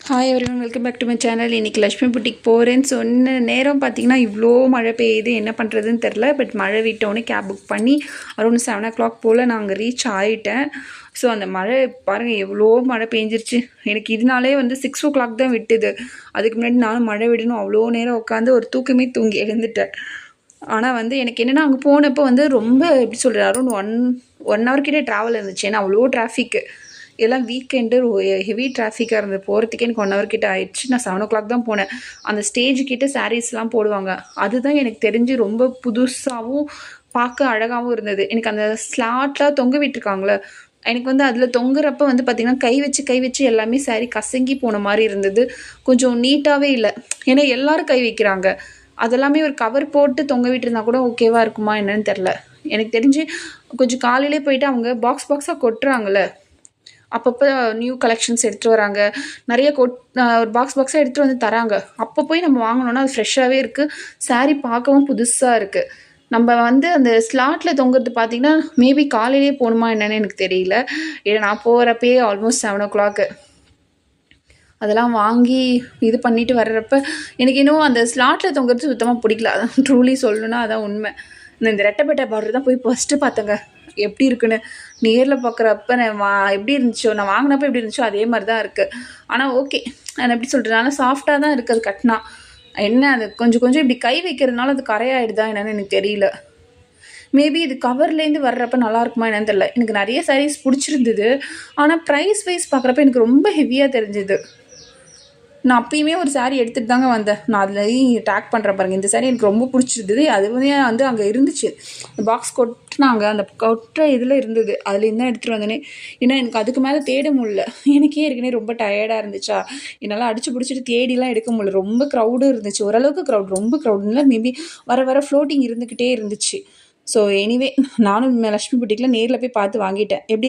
Hi everyone, welcome back to my channel. இன்றைக்கி லக்ஷ்மி புட்டிக்கு போகிறேன்னு சொன்ன நேரம் பார்த்தீங்கன்னா இவ்வளோ மழை பெய்யுது, என்ன பண்ணுறதுன்னு தெரில. பட் மழை விட்டோன்னே கேப் புக் பண்ணி அரௌண்ட் 7 o'clock போல் நான் அங்கே ரீச் ஆகிட்டேன். ஸோ அந்த மழை பாருங்கள், எவ்வளோ மழை பெஞ்சிருச்சு. எனக்கு இதனாலே 6 o'clock தான் விட்டுது. அதுக்கு முன்னாடி நானும் மழை விடணும் அவ்வளோ நேரம் உட்காந்து ஒரு தூக்கமே தூங்கி எழுந்துட்டேன். ஆனால் எனக்கு என்னென்னா அங்கே போனப்போ ரொம்ப எப்படி சொல்கிறது, அரௌண்ட் ஒன் hour கிட்டே ட்ராவல் இருந்துச்சு. ஏன்னா அவ்வளோ டிராஃபிக்கு, எல்லாம் வீக்கெண்டு ஹெவி டிராஃபிக்காக இருந்தது. போகிறதுக்கே எனக்கு 1 hour கிட்ட ஆயிடுச்சு. நான் 7 o'clock தான் போனேன். அந்த ஸ்டேஜ் கிட்ட சாரீஸ்லாம் போடுவாங்க, அதுதான் எனக்கு தெரிஞ்சு ரொம்ப புதுசாகவும் பார்க்க அழகாகவும் இருந்தது. எனக்கு அந்த ஸ்லாட்லாம் தொங்க விட்டுருக்காங்களே, எனக்கு அதில் தொங்குறப்ப பார்த்திங்கன்னா கை வச்சு எல்லாமே சாரீ கசங்கி போன மாதிரி இருந்தது. கொஞ்சம் நீட்டாகவே இல்லை. ஏன்னா எல்லோரும் கை வைக்கிறாங்க, அதெல்லாமே ஒரு கவர் போட்டு தொங்க விட்டுருந்தா கூட ஓகேவாக இருக்குமா என்னன்னு தெரில. எனக்கு தெரிஞ்சு கொஞ்சம் காலையிலே போயிட்டு அவங்க பாக்ஸாக கொட்டுறாங்களே, அப்பப்போ நியூ கலெக்ஷன்ஸ் எடுத்துகிட்டு வராங்க, நிறைய ஒரு பாக்ஸாக எடுத்துகிட்டு வந்து தராங்க. அப்போ போய் நம்ம வாங்கினோன்னா அது ஃப்ரெஷ்ஷாகவே இருக்குது, சாரீ பார்க்கவும் புதுசாக இருக்குது. நம்ம அந்த ஸ்லாட்டில் தொங்குறது பார்த்திங்கன்னா மேபி காலையிலே போகணுமா என்னென்னு எனக்கு தெரியல. ஏன்னா நான் போகிறப்பயே ஆல்மோஸ்ட் 7 o'clock. அதெல்லாம் வாங்கி இது பண்ணிவிட்டு வர்றப்ப எனக்கு இன்னும் அந்த ஸ்லாட்டில் தொங்குறது சுத்தமாக பிடிக்கல. அதான் ட்ரூலி சொல்லணுன்னா அதான் உண்மை. இந்த ரெட்டைப்பேட்டை பார்டர் தான் போய் ஃபஸ்ட்டு பார்த்தேங்க எப்படி இருக்குன்னு. நேரில் பார்க்குறப்ப நான் எப்படி இருந்துச்சோ, நான் வாங்கினப்போ எப்படி இருந்துச்சோ அதே மாதிரி தான் இருக்குது. ஆனால் ஓகே, நான் எப்படி சொல்கிறது, நல்லா சாஃப்டாக தான் இருக்குது. அது கட்டினா என்ன, அது கொஞ்சம் இப்படி கை வைக்கிறதுனால அது கரையாயிடுதா என்னன்னு எனக்கு தெரியல. மேபி இது கவர்லேருந்து வர்றப்ப நல்லா இருக்குமா என்னன்னு தெரியல. எனக்கு நிறைய சாரீஸ் பிடிச்சிருந்தது, ஆனால் ப்ரைஸ் வைஸ் பார்க்குறப்ப எனக்கு ரொம்ப ஹெவியாக தெரிஞ்சுது. நான் அப்பயுமே ஒரு சாரீ எடுத்துகிட்டு தாங்க வந்தேன். நான் அதில் டேக் பண்ணுறேன் பாருங்கள். இந்த சாரீ எனக்கு ரொம்ப பிடிச்சிருந்தது. அது அங்கே இருந்துச்சு, பாக்ஸ் கொட்டினாங்க, அந்த கொட்டுற இதில் இருந்தது, அதுலேருந்து தான் எடுத்துகிட்டு வந்தேனே. ஏன்னா எனக்கு அதுக்கு மேலே தேட முடியல. எனக்கே ஏற்கனவே ரொம்ப டயர்டாக இருந்துச்சா, என்னால் அடிச்சு பிடிச்சிட்டு தேடிலாம் எடுக்க முடியல. ரொம்ப க்ரௌடும் இருந்துச்சு, ஓரளவுக்கு க்ரௌட், ரொம்ப க்ரௌடுன்னு மேபி வர ஃப்ளோட்டிங் இருந்துக்கிட்டே இருந்துச்சு. ஸோ எனிவே நானும் லக்ஷ்மி புட்டிக்கில் நேரில் போய் பார்த்து வாங்கிட்டேன். எப்படி